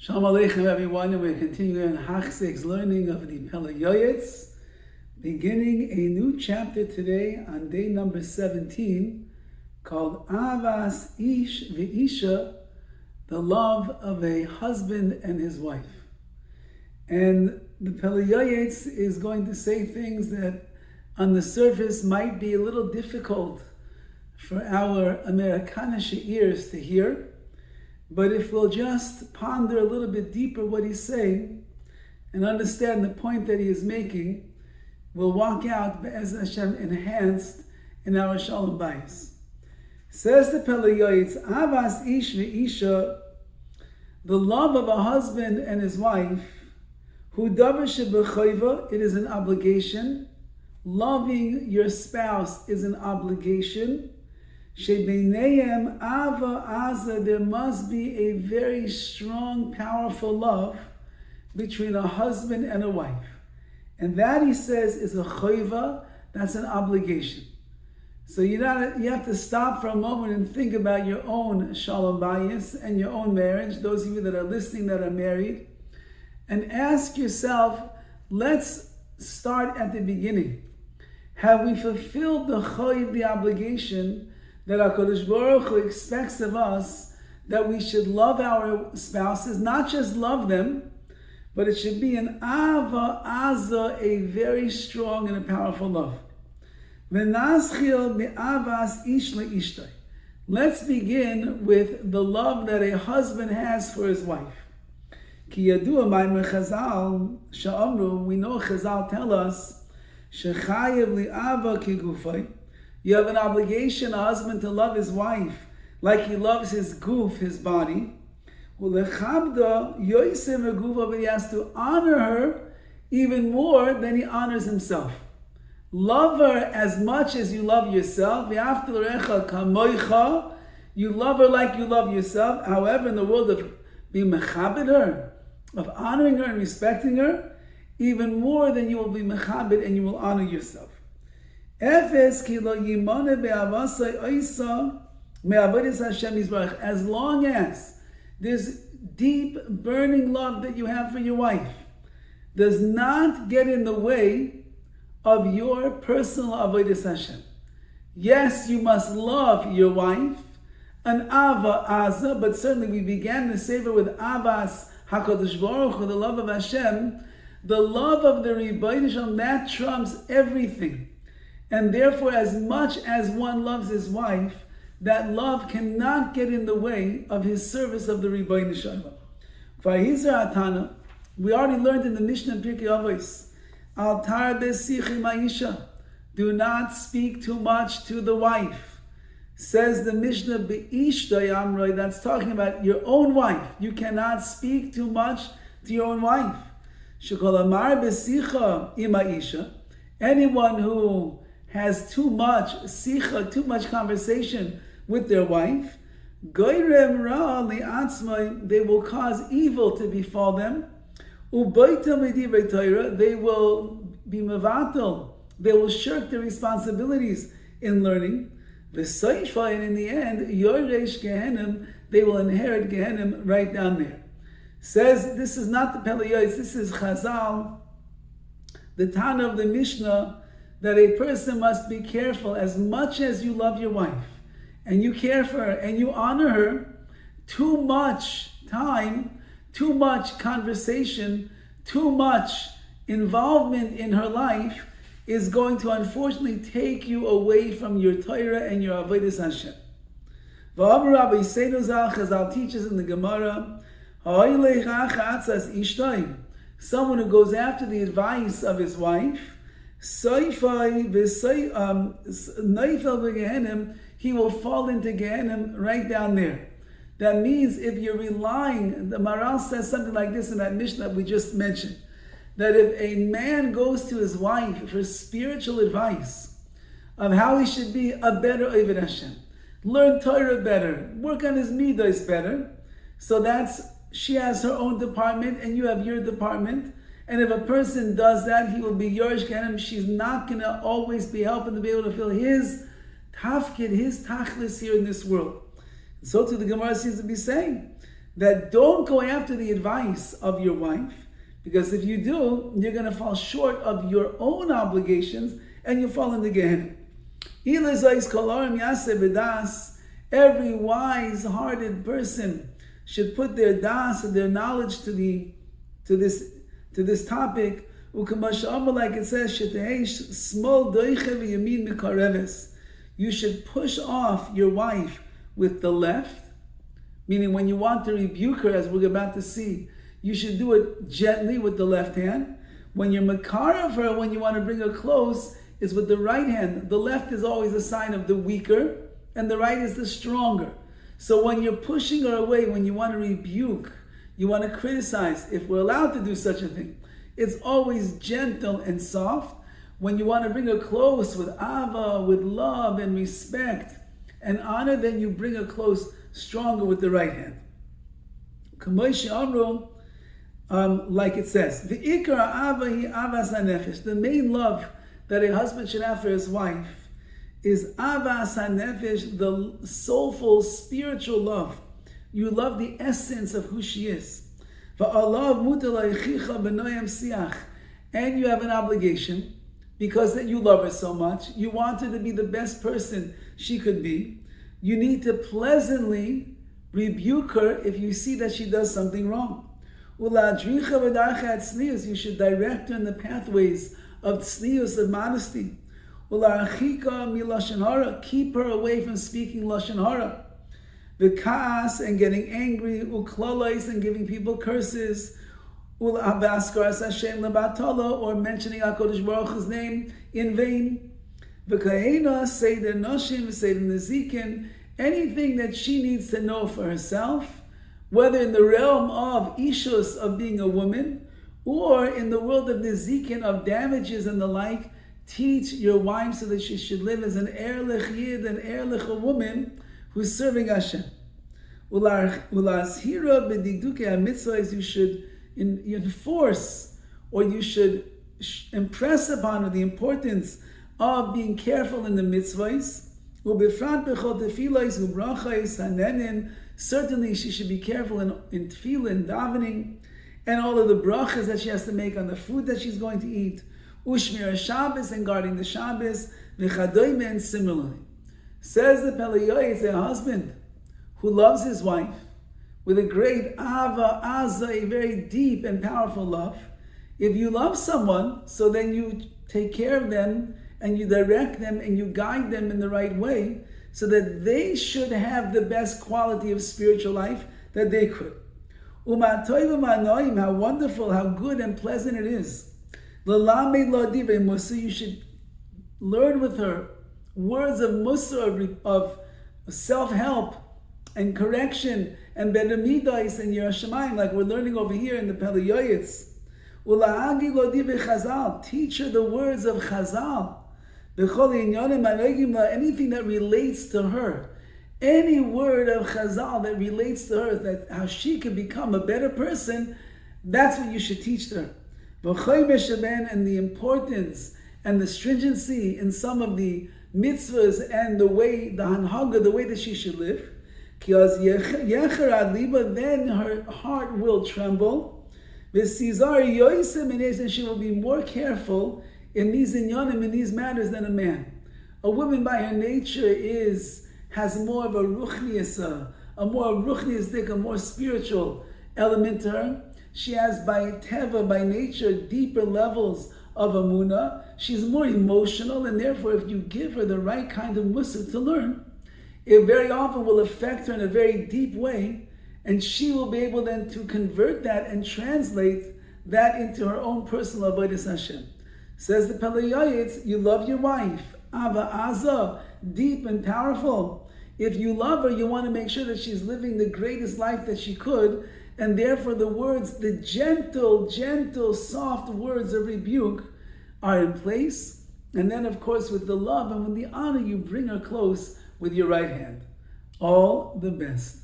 Shalom Aleichem everyone, and we're continuing on Hachzik's learning of the PELE YOETZ, beginning a new chapter today on day number 17, called Avas Ish V'Isha, the love of a husband and his wife. And the PELE YOETZ is going to say things that on the surface might be a little difficult for our Amerikanische ears to hear. But if we'll just ponder a little bit deeper what he's saying and understand the point that he is making, we'll walk out Be'ez Hashem enhanced in our Shalom Bayis. Says the PELE YOETZ, Avas Ish V'Isha, the love of a husband and his wife, Hu Davar Shebechayva, it is an obligation. Loving your spouse is an obligation. Shebeinayim ava aza, there must be a very strong, powerful love between a husband and a wife. And that, he says, is a chayva, that's an obligation. So you have to stop for a moment and think about your own shalom bayis and your own marriage, those of you that are listening that are married, and ask yourself, let's start at the beginning. Have we fulfilled the chayv, the obligation, that HaKadosh Baruch Hu expects of us, that we should love our spouses, not just love them, but it should be an ava aza, a very strong and a powerful love. V'naschil mi'avas ish le'ishtay. Let's begin with the love that a husband has for his wife. Ki yadua ma'amer Chazal sha'amru, we know Chazal tell us, shechayev li'ava ki gufay. You have an obligation, a husband, to love his wife like he loves his goof, his body. But he has to honor her even more than he honors himself. Love her as much as you love yourself. You love her like you love yourself. However, in the world of being mechabed her, of honoring her and respecting her, even more than you will be mechabed and you will honor yourself. As long as this deep, burning love that you have for your wife does not get in the way of your personal avodas Hashem. Yes, you must love your wife, an ava aza, but certainly we began the sefer with avas HaKadosh Baruch Hu, the love of Hashem. The love of the Rebbeinu Shalom, that trumps everything. And therefore, as much as one loves his wife, that love cannot get in the way of his service of the Rebbeinu Shalom. Vayizra Atana, we already learned in the Mishnah Pirkei Avos, Al tarbe sichi ma'isha, do not speak too much to the wife. Says the Mishnah Be'ishtay Amroi, that's talking about your own wife. You cannot speak too much to your own wife. Shekol amar besicha ima'isha, anyone who has too much sicha, too much conversation with their wife, goyrem ra li'atzmai, they will cause evil to befall them. Ubaytam l'divrei Torah, they will be mevatel, they will shirk their responsibilities in learning. V'sayfa, and in the end, yoresh gehenim, they will inherit gehenim right down there. Says, this is not the PELE YOETZ, this is Chazal, the Tana of the Mishnah, that a person must be careful. As much as you love your wife and you care for her and you honor her, too much time, too much conversation, too much involvement in her life is going to unfortunately take you away from your Torah and your avodas Hashem. Rabbi Chazal teaches in the Gemara, someone who goes after the advice of his wife, he will fall into Gehenim right down there. That means if you're relying, the Maral says something like this in that Mishnah we just mentioned, that if a man goes to his wife for spiritual advice of how he should be a better Oved Hashem, learn Torah better, work on his midos better, so she has her own department and you have your department. And if a person does that, he will be Yorish Gehenim. She's not going to always be helping to be able to fill his tafkid, his tachlis here in this world. So too the Gemara seems to be saying that don't go after the advice of your wife, because if you do, you're going to fall short of your own obligations and you fall into Gehenna. Every wise-hearted person should put their das and their knowledge to this topic. Like it says, you should push off your wife with the left, meaning when you want to rebuke her, as we're about to see, you should do it gently with the left hand. When you're makar of her, when you want to bring her close, is with the right hand. The left is always a sign of the weaker, and the right is the stronger. So when you're pushing her away, when you want to rebuke, you want to criticize, if we're allowed to do such a thing, it's always gentle and soft. When you want to bring her close with ava, with love and respect and honor, then you bring her close stronger with the right hand. Like it says, the main love that a husband should have for his wife is avas hanefesh, the soulful, spiritual love. You love the essence of who she is. And you have an obligation, because that you love her so much, you want her to be the best person she could be. You need to pleasantly rebuke her if you see that she does something wrong. You should direct her in the pathways of tznius, of modesty. Keep her away from speaking lashon hara. The kaas and getting angry, uklolais and giving people curses, or mentioning HaKadosh Baruch Hu's name in vain. V'kahena, say the noshim, say the nezikin, anything that she needs to know for herself, whether in the realm of ishus, of being a woman, or in the world of nezikin, of damages and the like. Teach your wife so that she should live as an erlich yid, an erlich, a woman who's serving Hashem. You should enforce, or you should impress upon her the importance of being careful in the mitzvahs. Certainly she should be careful in tefillah, davening, and all of the brachas that she has to make on the food that she's going to eat. Ushmir Shabbos, and guarding the Shabbos, v'chadoyme, and similarly. Says the PELE YOETZ, a husband who loves his wife with a great ava, aza, a very deep and powerful love. If you love someone, so then you take care of them, and you direct them, and you guide them in the right way, so that they should have the best quality of spiritual life that they could. How wonderful, how good and pleasant it is. You should learn with her words of musar, of self-help and correction, and bedamidais and yerushalayim, like we're learning over here in the PELE YOETZ. Teach her the words of Chazal. Anything that relates to her, any word of Chazal that relates to her, that how she can become a better person, that's what you should teach her. And the importance and the stringency in some of the mitzvahs and the way, the hanhaga, the way that she should live. Then her heart will tremble. And she will be more careful in these inyanim, in these matters, than a man. A woman by her nature has more of a ruchnius, a more spiritual element to her. She has by teva, by nature, deeper levels of amunah. She's more emotional, and therefore if you give her the right kind of musar to learn, it very often will affect her in a very deep way, and she will be able then to convert that and translate that into her own personal avodas Hashem. Says the PELE YOETZ, you love your wife, ava aza, deep and powerful. If you love her, you want to make sure that she's living the greatest life that she could, and therefore the words, the gentle, soft words of rebuke are in place. And then, of course, with the love and with the honor, you bring her close with your right hand. All the best.